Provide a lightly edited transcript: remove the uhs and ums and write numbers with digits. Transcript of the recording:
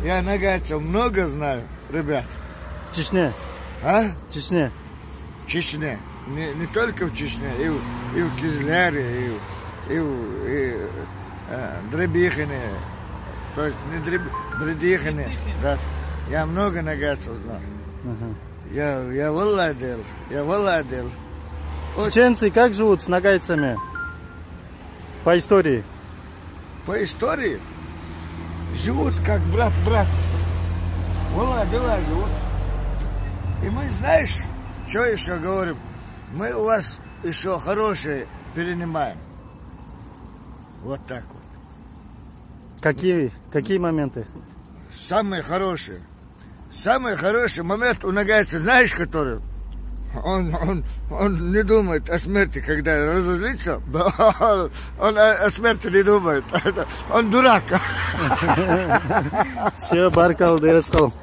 Я нагайцев много знаю, ребят. В Чечне? А? В Чечне? В Чечне. Не только в Чечне, и в Кизляре, и в Дребихине. То есть не Бредихине. Да. Я много нагайцев знаю. Я владел. Чеченцы как живут с нагайцами? По истории? По истории живут как брат-брат. Дела живут. И мы, знаешь, что еще говорим? Мы у вас еще хорошие перенимаем. Вот так вот. Какие моменты? Самые хорошие. Самый хороший момент у нагайца, знаешь, который? Он не думает о смерти, когда разозлится. Он о смерти не думает. Он дурак. Все, Баркал, Дерескал.